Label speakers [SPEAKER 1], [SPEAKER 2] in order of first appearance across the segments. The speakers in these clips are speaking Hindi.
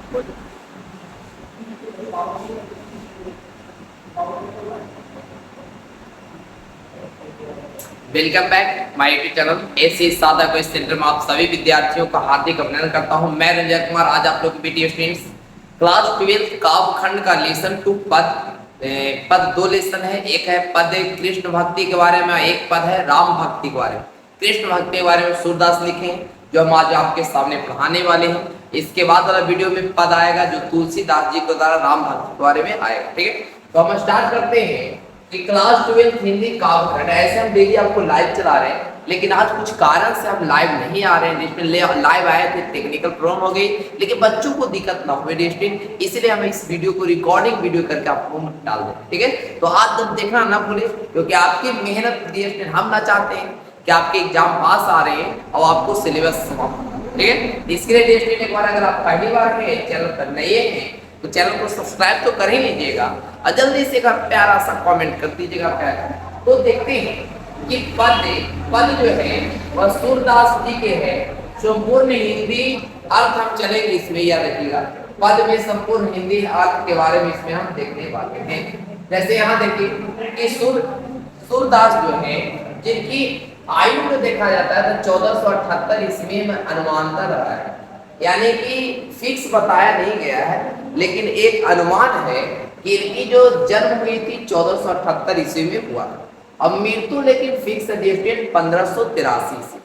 [SPEAKER 1] Welcome back my YouTube channel ऐसे सादा क्वेश्चन सेंटर में आप सभी विद्यार्थियों का हार्दिक अभिनंदन करता हूं। मैं रंजन कुमार आज आप लोग की बीटी स्टूडेंट्स क्लास 12 काव्यखंड का लेसन 2 पद 2 लेसन है। एक है पद कृष्ण भक्ति के बारे में, एक पद है राम भक्ति के बारे में। कृष्ण भक्ति के बारे में सूरदास लिखे जो हम आज आपके सामने पढ़ाने वाले हैं। इसके बाद वाला वीडियो में पद आएगा जो तुलसीदास जी के द्वारा राम भक्ति के बारे में आएगा। ठीक है, तो हम स्टार्ट करते हैं कि क्लास 12 हिंदी काव्यखंड। ऐसे हम डेली आपको लाइव चला रहे हैं, लेकिन आज कुछ कारण से हम लाइव नहीं आ रहे हैं। जिसमें लाइव आए थे टेक्निकल प्रॉब्लम हो गई, लेकिन बच्चों को दिक्कत ना हो इसलिए हम इस वीडियो को रिकॉर्डिंग वीडियो करके आपको डाल दें। ठीक है, तो आज तक देखना ना भूले, क्योंकि आपकी मेहनत हम ना चाहते हैं कि आपके एग्जाम पास आ रहे हैं और आपको सिलेबस समाप्त। ठीक है, इसके लिए एक बार अगर आप पहली बार में चैनल पर नए हैं तो चैनल को सब्सक्राइब तो कर ही लीजिएगा और जल्दी से एक प्यारा सा कमेंट कर दीजिएगा प्यारा। तो देखते हैं कि पद जो है वह सूरदास जी के हैं। संपूर्ण हिंदी अर्थ हम चलेंगे इसमें, याद रखिएगा पद में संपूर्ण हिंदी अर्थ के बारे में इसमें हम देखने वाले हैं। जैसे यहाँ देखिए कि सूरदास जो है जिनकी आयु को देखा जाता है तो 1478 ईस्वी में अनुमानता रहा है, यानी कि फिक्स बताया नहीं गया है, लेकिन एक अनुमान है कि इनकी जो जन्म हुई थी 1478 ईस्वी में हुआ। अब मृत्यु लेकिन फिक्स है 1583 से,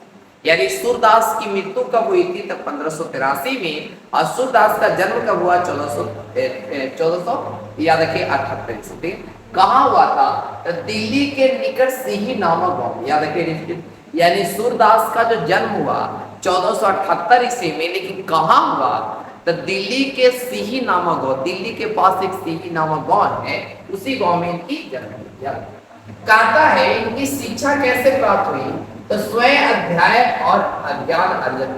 [SPEAKER 1] यानी सूरदास की मृत्यु कब हुई थी तब 1583 में, और सूरदास का जन्म कब हुआ 1400 याद रखिए 78 से। कहाँ हुआ था तो दिल्ली के निकट सिही नामक गांव, याद रखिए। यानी सूरदास का जो जन्म हुआ 1478 ईस्वी में, लेकिन कहाँ हुआ तो दिल्ली के सिही नामक गांव, दिल्ली के पास एक सिही नामक गांव है, उसी गांव में इनकी जन्म हुआ। कहता है इनकी शिक्षा कैसे प्राप्त हुई तो स्वयं अध्याय और ज्ञान अर्जन,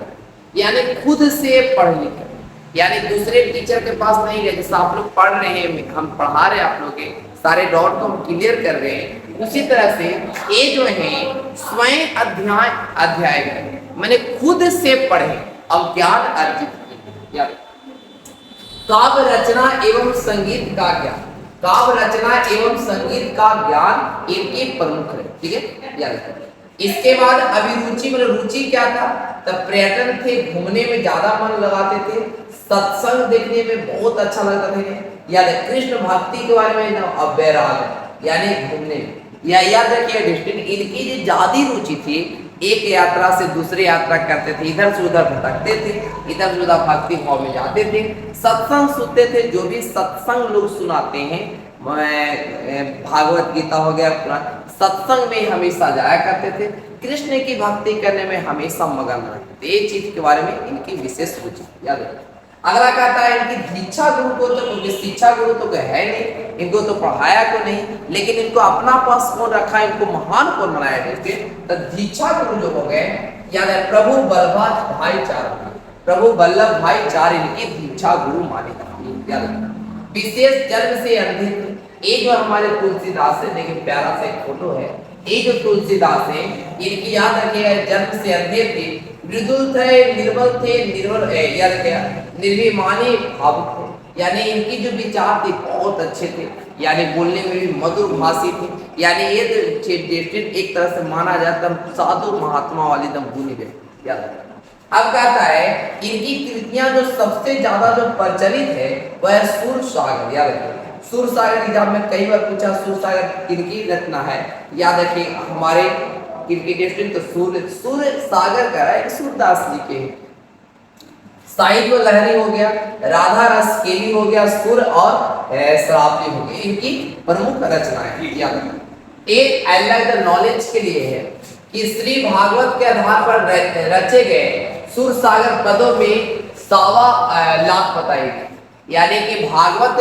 [SPEAKER 1] यानी खुद से पढ़ लिख, यानी दूसरे टीचर के पास नहीं गए। जैसे आप लोग पढ़ रहे हैं, हम पढ़ा रहे हैं, आप लोग के सारे डाउट को हम क्लियर कर रहे हैं, उसी तरह से ये जो है स्वयं अध्याय मैंने खुद से पढ़े और ज्ञान अर्जित किया। काव्य रचना एवं संगीत का ज्ञान, काव्य रचना एवं संगीत का ज्ञान इनकी प्रमुख है। ठीक है, याद। इसके बाद अभिरुचि मतलब रुचि क्या था तब पर्यटन थे, घूमने में ज्यादा मन लगाते थे, सत्संग देखने में बहुत अच्छा लगता था। याद कृष्ण भक्ति के बारे में अब वैराग यानी घूमने में, या याद रखिए इनकी जो ज्यादा रुचि थी, एक यात्रा से दूसरी यात्रा करते थे, इधर से उधर भटकते थे, इधर से उधर भक्ति भाव में जाते थे, सत्संग सुनते थे। जो भी सत्संग लोग सुनाते हैं, भागवत गीता हो गया, सत्संग में हमेशा जाया करते थे, कृष्ण की भक्ति करने में हमेशा मगन रहते थे। ये चीज के बारे में इनकी विशेष रुचि, याद रखिए। अगला कहता है इनकी दीक्षा गुरु को, तो क्योंकि शिक्षा गुरु तो है नहीं, इनको तो पढ़ाया को नहीं, लेकिन इनको अपना पास कौन रखा, इनको महान कौन बनाया है, तो दीक्षा गुरु जो हो गए, याद है प्रभु वल्लभ भाई चार, प्रभु वल्लभ भाई चार इनकी दीक्षा गुरु माने जाते। याद रखना विशेष जन्म से अंधे थे। ये जो हमारे तुलसीदास है, देखिए प्यारा सा एक फोटो है, ये जो तुलसीदास है इनकी याद रखिएगा जन्म से अंधे थे, मृदुल थे, निर्मल थे, निर्मल याद रखिएगा निर्विमानी भावुक थे, यानी इनकी जो विचार थे बहुत अच्छे थे, यानी बोलने में भी मधुर भाषी थे, यानी ये एक तरह से माना जाता है साधु महात्मा वाली दम गुनी व्यक्ति। याद रखना। अब कहता है इनकी कृतियां जो सबसे ज्यादा जो प्रचलित है वह सूर सागर, याद रखिए सूर सागर एग्जाम में कई बार पूछा सूर सागर किनकी रचना है, याद रखिए हमारे क्रिकेट तो सूर सागर का है सूरदास जी के। साहित्य लहरी हो गया, राधा रस केली हो गया, सुर और शराबी हो गई, इनकी प्रमुख रचनाएं। याद रखना। एक अलग नॉलेज के लिए है कि श्री भागवत के आधार पर रचे गए सूर सागर पदों में 1.25 लाख बताई गई, यानी कि भागवत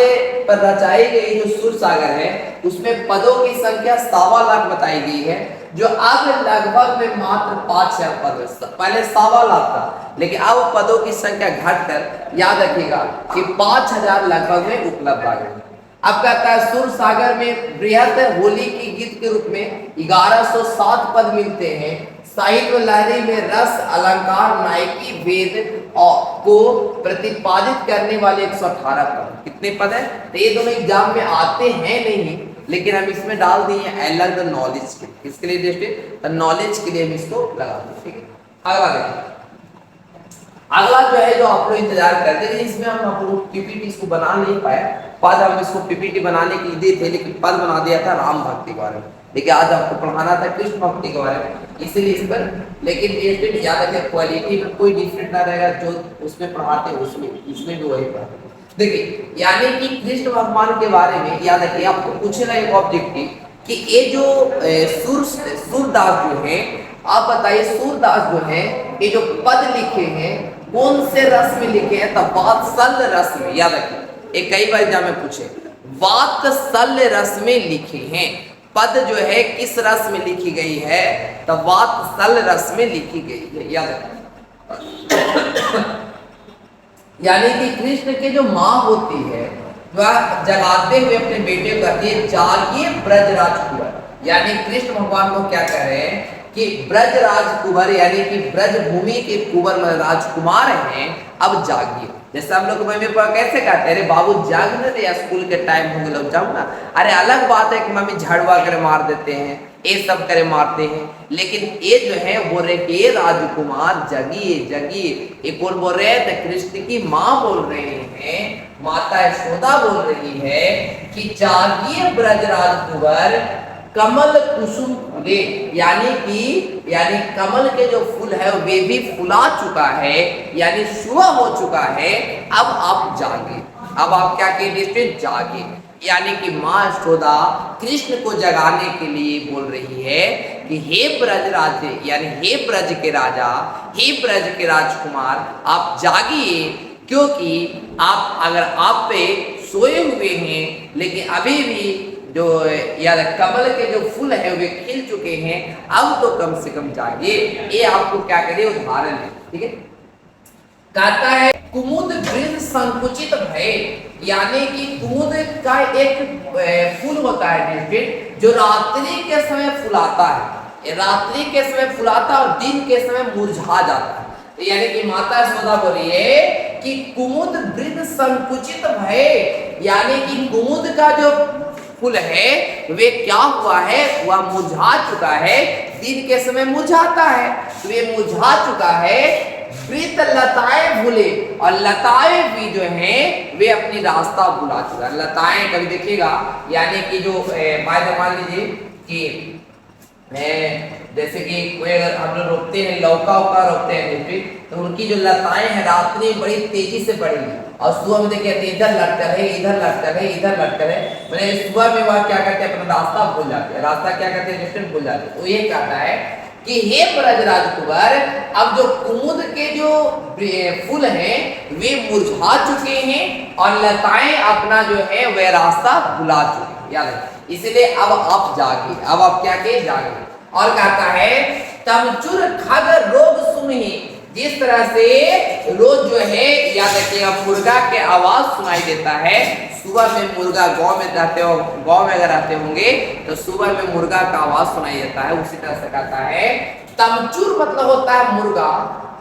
[SPEAKER 1] पर रचाई गई जो सूर सागर है उसमें पदों की संख्या 1.25 लाख बताई गई है, जो अब लगभग में मात्र 5000 पद है। पहले 1.25 लाख था, लेकिन अब पदों की संख्या घटकर याद रखिएगा कि 5000 लगभग में उपलब्ध आ गए। अब कहता है सूर सागर में बृहद होली की गीत के रूप में 1107 पद मिलते हैं, साहित्य लहरी में रस अलंकार नायकी वेद को प्रतिपादित करने वाले 118 पद। कितने पद है? तो ये दोनों एग्जाम में आते हैं नहीं, लेकिन हम इसमें डाल दिए अलग नॉलेज के। किसके लिए दोस्तों? नॉलेज के लिए हम इसको लगा दिए। ठीक है, अगला देखिए। अगला जो है जो आप लोग इंतजार करते थे, इसमें हम लोग पीपीटी इसको बना नहीं पाए। पद हम इसको पीपीटी बनाने के लिए दिए थे, लेकिन पद बना दिया था राम भक्ति के बारे में। देखिए आज आपको पढ़ाना था कृष्ण भक्ति के बारे में, इसीलिए इस पर। लेकिन ये याद रखिए क्वालिटी में कोई डिफरेंट ना रहेगा, जो उसमें पढ़ाते हैं उसमें इसमें भी वही पढ़ाते। देखिए यानी कि कृष्ण भगवान के बारे में याद रखिए, आपको पूछेगा एक ऑब्जेक्टिव कि ये जो सूरदास जो है, आप बताइए सूरदास जो है ये जो पद लिखे हैं कौन से रस में लिखे हैं? तो वात्सल्य रस में। याद रखिए एक कई बार एग्जाम में पूछे, वात्सल्य रस में लिखे हैं। पद जो है किस रस में लिखी गई है? तो वात्सल्य रस में लिखी गई है। याद रखिए यानी कि कृष्ण के जो माँ होती है वह जगाते हुए अपने बेटे को कहती है जागिए ब्रज राजकुमार। यानी कृष्ण भगवान को क्या कह रहे हैं कि ब्रज राजकुमार यानी कि ब्रज भूमि के कुंवर राजकुमार हैं, अब जागिए। जैसे हम लोग मम्मी पापा कैसे कहते हैं, अरे बाबू जागने दे, स्कूल के टाइम होंगे लोग जाओ ना। अरे अलग बात है कि मम्मी झाड़ुआ करे मार देते हैं, ये सब करे मारते हैं, लेकिन ये जो है वो रहे राजकुमार जगिए जगिए। एक और बोल रहे हैं तो कृष्ण की माँ बोल रहे हैं, माता यशोदा बोल रही है कि जागिए ब्रज राजकुमार कमल कुसुम फूले। यानी कमल के जो फूल है वे भी फुला चुका है, यानी सुबह हो चुका है, अब आप जागे। अब आप क्या कीजिए? जागे। यानी कि माँ यशोदा कृष्ण को जगाने के लिए बोल रही है कि हे ब्रज राजे, यानी हे ब्रज के राजा, हे ब्रज के राजकुमार, आप जागिए, क्योंकि आप अगर आप पे सोए हुए हैं, लेकिन अभी भी जो यार कमल के जो फूल है वे खिल चुके हैं, अब तो कम से कम जागिए। ये आपको क्या करिए उदाहरण है। ठीक है, कहता है कुमुद वृंद संकुचित भय, यानी कि कुमुद का एक फूल होता है जो रात्रि के समय फुलाता है, रात्रि के समय फुलाता और दिन के समय मुरझा जाता है। यानी कि माता यशोदा बोल रही है कि कुमुद वृंद संकुचित भय, यानी कि कुमुद का जो फूल है वे क्या हुआ है? वह मुरझा चुका है, दिन के समय मुरझाता है, तो वे मुरझा चुका है। वृत लताएं भूले, और लताएं भी जो हैं वे अपनी रास्ता भुला चुका है। लताएं कभी देखिएगा, यानी कि जो मान लीजिए कि जैसे कि कोई अगर हम लोग रोकते हैं लौका उका रोकते हैं, तो उनकी जो लताएं हैं रात्रि में बड़ी तेजी से बढ़ेंगी, और सुबह में देखिए इधर लटका है, इधर लटका है, इधर लटका है, मैंने सुबह में वह क्या करते हैं? अपना रास्ता भूल जाते हैं। रास्ता क्या करते हैं? भूल जाते हैं। तो ये कहता है कि हे ब्रज राजकुमार, अब जो कुमुद के जो फूल हैं वे मुरझा चुके हैं और लताएं अपना जो है वह रास्ता भुला चुके हैं। याद है, इसलिए अब आप जागे। अब आप क्या के जागे। और कहता है तमचुर खग रोग सुनहि, जिस तरह से रोज जो है याद रखिएगा मुर्गा के आवाज सुनाई देता है। सुबह में मुर्गा गांव में रहते हो, गांव में अगर रहते होंगे तो सुबह में मुर्गा का आवाज सुनाई देता है, उसी तरह से कहता है तमचुर मतलब होता है मुर्गा,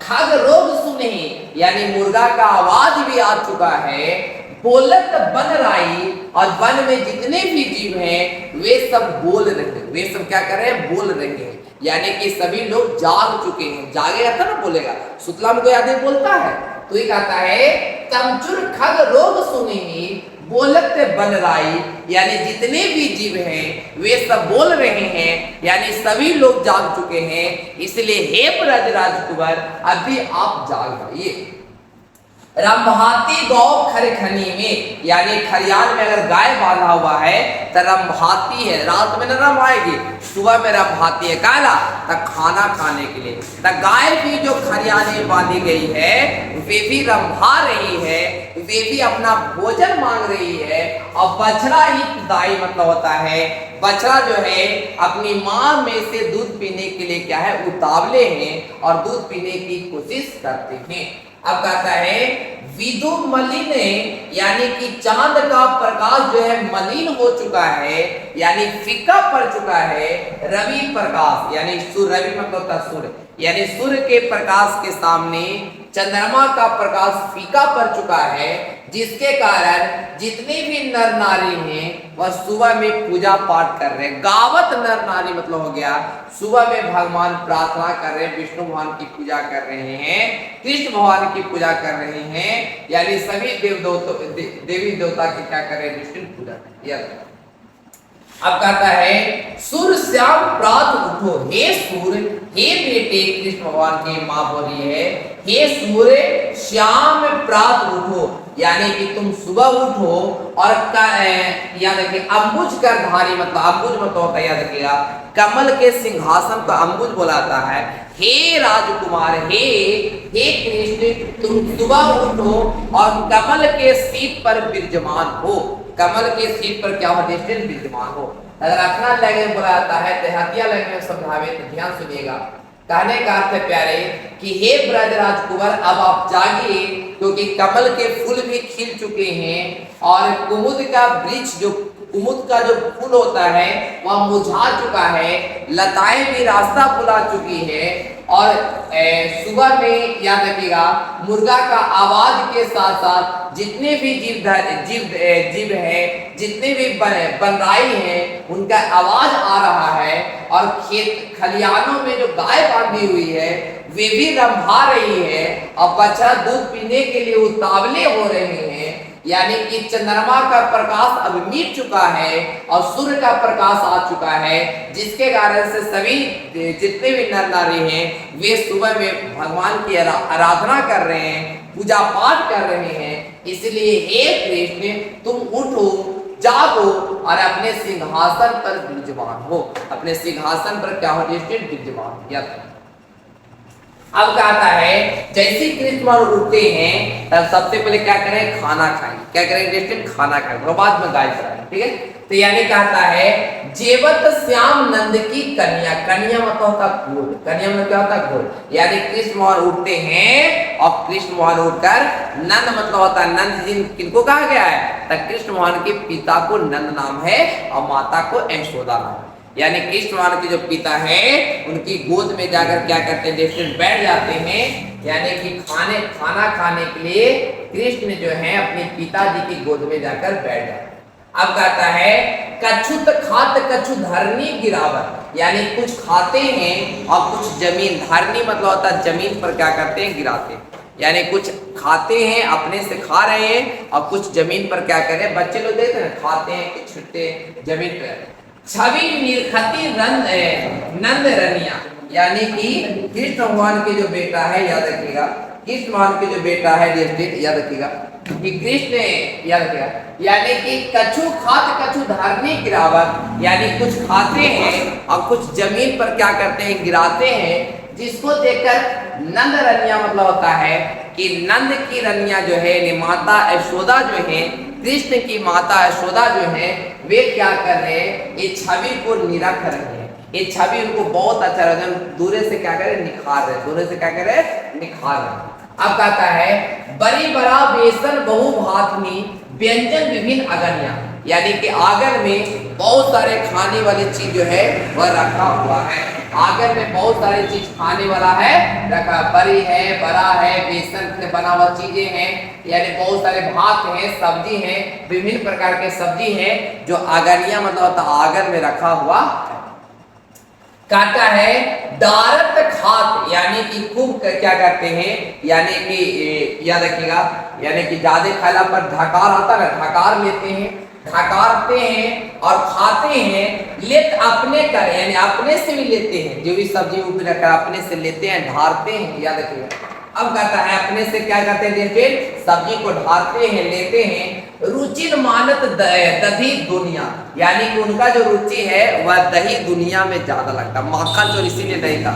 [SPEAKER 1] खग रोग सुनहि यानी मुर्गा का आवाज भी आ चुका है। बोलत बन राई, और वन में जितने भी जीव हैं वे सब बोल रहे हैं। वे सब क्या कर रहे हैं? बोल रहे हैं, यानी कि सभी लोग जाग चुके हैं। जागेगा था ना बोलेगा, सुतला में कोई आदमी बोलता है। तो ये कहता है तमचुर खग रोग सुनहि बोलत बन राई, यानी जितने भी जीव हैं वे सब बोल रहे हैं, यानी सभी लोग जाग चुके हैं। इसलिए हे ब्रज राजकुमार अभी आप जाग जाइए। रंभाती गौ खरखनी में, यानी खरियान में अगर गाय बांधा हुआ है तो रंभाती है, रात में न रंभाएगी, सुबह में रंभाती है। काला तो खाना खाने के लिए। तो गाय भी जो खरियान में बांधी गई है वे भी रंभा रही है, वे भी अपना भोजन मांग रही है। और बछड़ा ही दाई मतलब होता है, बछड़ा जो है अपनी माँ में से दूध पीने के लिए क्या है? उतावले हैं और दूध पीने की कोशिश करते हैं। अब कहता है विदु मलिन, यानी कि चांद का प्रकाश जो है मलिन हो चुका है, यानी फीका पड़ चुका है। रवि प्रकाश यानी सूर्य, रवि मतलब होता है सूर्य, यानी सूर्य के प्रकाश के सामने चंद्रमा का प्रकाश फीका पड़ चुका है, जिसके कारण जितने भी नर नारी हैं वह सुबह में पूजा पाठ कर रहे हैं। गावत नर नारी मतलब हो गया सुबह में भगवान प्रार्थना कर रहे हैं, विष्णु भगवान की पूजा कर रहे हैं, कृष्ण भगवान की पूजा कर रहे हैं, यानी सभी देवी देवता की क्या कर रहे हैं, विष्णु पूजा कर रहे हैं। अब कहता है सूर्य श्याम प्रात उठो, हे सूर्य, हे बेटे, कृष्ण भगवान की मां बोल रही है, हे सूर्य श्याम प्रात उठो, यानी कि तुम सुबह उठो और याद रखिए अम्बुज कर धारी, मतलब अम्बुज मतलब होता है, याद रखिएगा कमल के सिंहासन को अम्बुज बोलाता है। हे राजकुमार, हे कृष्ण, तुम सुबह उठो और कमल के सीट पर विराजमान हो। कमल के सीट पर क्या हो, विराजमान हो। अगर अपना लैंग्वेज बोलाता है, देहातिया लैंग्वेज समझावे तो ध्यान सुनिएगा। कहने का अर्थ है प्यारे कि हे ब्रजराज कुंवर, अब आप जागिए, क्योंकि कमल के फूल भी खिल चुके हैं और कुमुद का वृक्ष, जो कुमुद का जो फूल होता है वह मुरझा चुका है, लताएं भी रास्ता बुला चुकी है और सुबह में याद रखिएगा मुर्गा का आवाज के साथ साथ जितने भी जीव है, जितने भी बनराई हैं, उनका आवाज आ रहा है और खेत खलियानों में जो गाय बांधी हुई है वे भी रंभा रही है और बच्चा दूध पीने के लिए उतावले हो रहे हैं। यानी कि चंद्रमा का प्रकाश अब मिट चुका है और सूर्य का प्रकाश आ चुका है, जिसके कारण से सभी जितने भी नर नारी हैं वे सुबह में भगवान की आराधना कर रहे हैं, पूजा पाठ कर रहे हैं। इसलिए हे कृष्ण, तुम उठो, जागो और अपने सिंहासन पर विराजमान हो। अपने सिंहासन पर क्या हो, विराजमान। अब कहता है जैसे कृष्ण उठते हैं तब सबसे पहले क्या करें, खाना खाएं। क्या करें, खाना खाएं, और बाद में गाय चराएं। ठीक है, तो यानी कहता है जेवत श्याम नंद की कन्या, कन्या मतलब होता घोड़, कन्या मतलब क्या होता घोड़, यानी कृष्ण मोहन उठते हैं और कृष्ण मोहन उठकर नंद मतलब होता है नंद जी, किनको कहा गया है, तब कृष्ण मोहन के पिता को नंद नाम है और माता को यशोदा नाम है। यानी कृष्ण भगवान के जो पिता हैं उनकी गोद में जाकर क्या करते हैं, देखते बैठ जाते हैं। यानी कि खाना खाने के लिए कृष्ण जो है अपने पिताजी की गोद में जाकर बैठ जाते हैं। अब कहता है कछुत खात कछु धरनी गिरावत, यानी कुछ खाते हैं और कुछ जमीन, धरनी मतलब होता है जमीन पर क्या करते हैं, गिराते हैं। यानी कुछ खाते हैं, अपने से खा रहे हैं और कुछ जमीन पर क्या करें, बच्चे लोग देखते हैं खाते हैं, कुछ छुट्टे जमीन पर। छवि निरखती नंद रनिया, यानी कि कृष्ण भगवान के जो बेटा है, याद रखिएगा कृष्ण भगवान के जो बेटा है, याद रखिएगा कि कृष्ण, याद रखिएगा यानी कि कछु खात कछु धारनी गिरावत, यानी कुछ खाते हैं और कुछ जमीन पर क्या करते हैं, गिराते हैं। जिसको देखकर नंद रनिया मतलब होता है कि नंद की रनिया जो है, माता यशोदा जो है, कृष्ण की माता यशोदा जो है, वे क्या कर रहे हैं, ये छवि को निरख रहे हैं। ये छवि उनको बहुत अच्छा लगा, दूर से क्या करे, निखार रहे, दूर से क्या करे, निखार रहे। अब कहता है बड़ी बड़ा बेसन बहु भातनी व्यंजन विभिन्न अगनिया, यानी कि आंगन में बहुत सारे खाने वाली चीज जो है वह रखा हुआ है। आंगन में बहुत सारी चीज खाने वाला है रखा, बड़ी है, बड़ा है, बेसन से बना हुआ चीजें हैं, यानी बहुत सारे भात हैं, सब्जी हैं, विभिन्न प्रकार के सब्जी हैं जो आगनिया मतलब होता आंगन में रखा हुआ है। कहता है दारत खात, यानी कि खूब क्या करते हैं, यानी कि याद रखिएगा, यानी कि ज्यादा खाला पर ढकार आता है, ढकार लेते हैं, ढकारते हैं और खाते हैं। लेत अपने कर, यानी अपने से भी लेते हैं, जो भी सब्जी ऊपर रखकर अपने से लेते हैं, ढारते हैं, याद रखिएगा। अब कहता है अपने से क्या करते हैं, फिर सब्जी को ढारते हैं, लेते हैं। रुचिर मानत दही दुनिया, यानी कि उनका जो रुचि है वह दही दुनिया में ज्यादा लगता है, माखन जो इसीलिए दही का,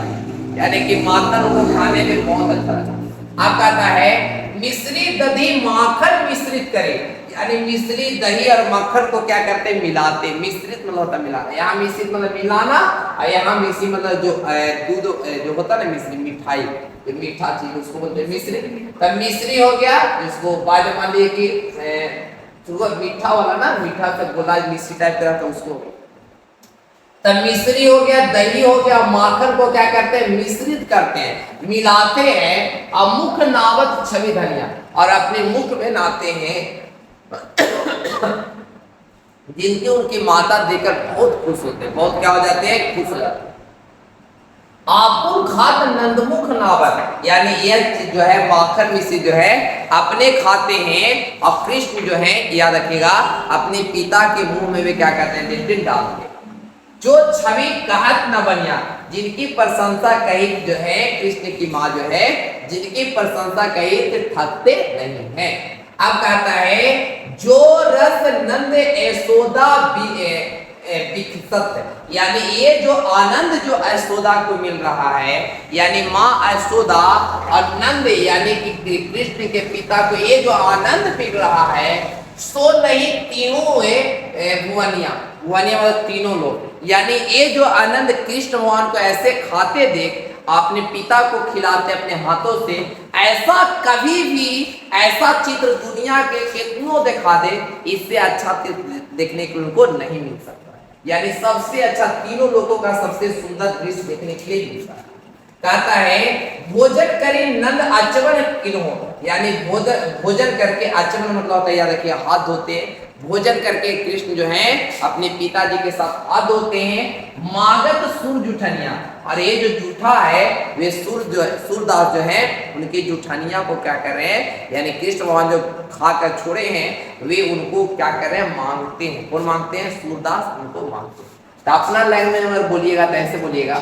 [SPEAKER 1] यानी कि माखन उनको खाने में बहुत अच्छा लगता है। अब कहता है मिश्री दधी माखन मिश्रित करे, यानी मिश्री दही और मक्खन को क्या करते हैं, मिलाते हैं। मिश्रित मतलब होता है मिलाना, यहाँ मिश्रित मतलब मिलाना, और यहाँ मिश्री मतलब जो दूध जो होता है ना मिश्री, मिठाई, जो मीठा चीज उसको बोलते हैं मिश्री। तब मिश्री हो गया, जिसको बाद में मान लीजिए कि मीठा वाला ना, मीठा से गोला मिश्री टाइप का उसको, तब मिश्री हो गया, दही हो गया, माखन को क्या करते हैं, मिश्रित करते हैं, मिलाते हैं, और मुख नावत छवि धनिया, और अपने मुख में नाते हैं, जिनके उनकी माता देखकर बहुत खुश होते हैं, बहुत क्या हो जाते हैं, खुश हो जाते हैं। आपुल खात नंदमुख नावत, यानी यह जो है माखन मिश्री जो है अपने खाते हैं, और कृष्ण जो है याद रखिएगा अपने पिता के मुंह में वे क्या करते हैं, लिट्टिन डालते हैं। जो छवि कहत न बनिया, जिनकी प्रशंसा कही जो है कृष्ण की माँ जो है, जिनकी प्रशंसा कही तो थकते नहीं है। अब कहता है जो रस नंद यशोदा विकसत, यानी ये जो आनंद जो यशोदा को मिल रहा है, यानी माँ यशोदा और नंद यानी कि कृष्ण के पिता को ये जो आनंद मिल रहा है, सो नहीं तीनों भुवनिया, भुवनिया मतलब तीनों लोग, यानी ये जो आनंद कृष्ण भगवान को ऐसे खाते देख, अपने पिता को खिलाते अपने हाथों से, ऐसा कभी भी ऐसा चित्र दुनिया के कितनों दिखा दे, इससे अच्छा देखने को उनको नहीं मिल सकता। यानी सबसे अच्छा तीनों लोगों का सबसे सुंदर दृश्य देखने के लिए मिलता है। कहता है भोजन करें नंद आचमन किन्हो, यानी भोजन करके, आचमन मतलब होता है याद रखिए हाथ धोते हैं, भोजन करके कृष्ण जो है अपने पिताजी के साथ हाथ धोते हैं। मागत सुर जुठनिया, और ये जो जूठा है वे सूरदास जो है उनकी जुठानिया को क्या कर रहे हैं, यानी कृष्ण भगवान जो खाकर छोड़े हैं वे उनको क्या कर रहे हैं, मांगते हैं। कौन मांगते हैं, सूरदास उनको मांगते हैं। तो अपना लैंग्वेज अगर बोलिएगा तो ऐसे बोलिएगा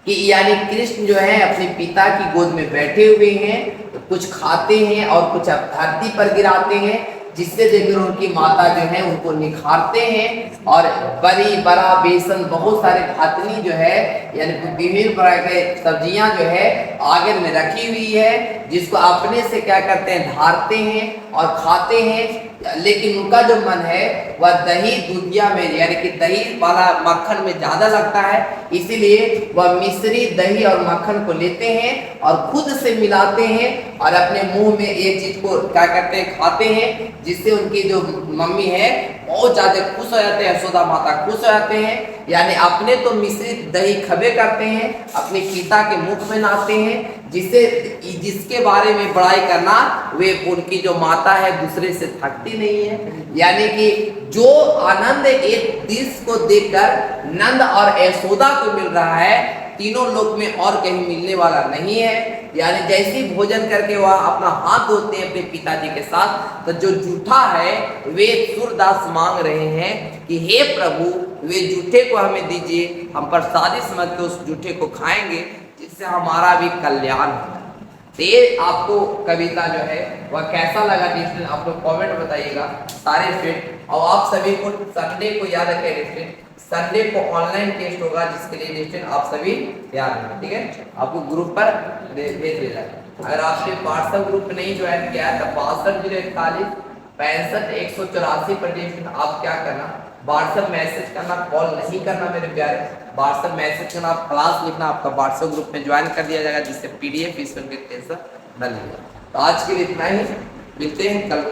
[SPEAKER 1] कि यानी कृष्ण जो है अपने पिता की गोद में बैठे हुए हैं, तो कुछ खाते हैं और कुछ धरती पर गिराते हैं, जिससे देखकर उनकी माता जो है उनको निखारते हैं। और बड़ी बड़ा बेसन बहुत सारे खातनी जो है, यानी विभिन्न प्रकार के सब्जियां जो है आगे में रखी हुई है, जिसको अपने से क्या करते हैं, ढारते हैं और खाते हैं। लेकिन उनका जो मन है वह दही दूधिया में, यानी कि दही वाला मक्खन में ज्यादा लगता है, इसीलिए वह मिश्री दही और मक्खन को लेते हैं और खुद से मिलाते हैं और अपने मुंह में ये चीज को क्या करते हैं, खाते हैं, जिससे उनकी जो मम्मी है बहुत ज्यादा खुश हो जाते हैं, यशोदा माता खुश हो जाते हैं। यानी अपने तो मिश्रित दही खबे करते हैं, अपने पिता के मुख में नाते हैं, जिसके बारे में बड़ाई करना वे उनकी जो माता है दूसरे से थकती नहीं है। यानी कि जो आनंद एक दृश्य को देखकर नंद और यशोदा को मिल रहा है, तीनों लोक में और कहीं मिलने वाला नहीं है। यानी जैसे भोजन करके वह अपना हाथ धोते हैं अपने पिताजी के साथ, तो जो जूठा है वे सूरदास मांग रहे हैं कि हे प्रभु वे जूठे को हमें दीजिए, हम प्रसादी समझ के उस जूठे को खाएंगे, जिससे हमारा भी कल्याण हो। तो ये आपको कविता जो है वह कैसा लगा स्टूडेंट, आप लोग कमेंट बताइएगा सारे स्टूडेंट। और आप सभी को संडे को याद रखें स्टूडेंट, संडे को ऑनलाइन टेस्ट होगा, जिसके लिए स्टूडेंट आप सभी तैयार हैं, ठीक है। आपको ग्रुप पर भेज दिया जाएगा। अगर आपने व्हाट्सएप ग्रुप नहीं ज्वाइन किया है तो 6241 65 184 पर आप क्या करना, व्हाट्सएप मैसेज करना, कॉल नहीं करना मेरे प्यारे, व्हाट्सएप मैसेज करना, आप क्लास लिखना, आपका व्हाट्सएप ग्रुप में ज्वाइन कर दिया जाएगा, जिससे PDF इस टेंशन न लीजिएगा। तो आज के लिए इतना ही, मिलते हैं कल।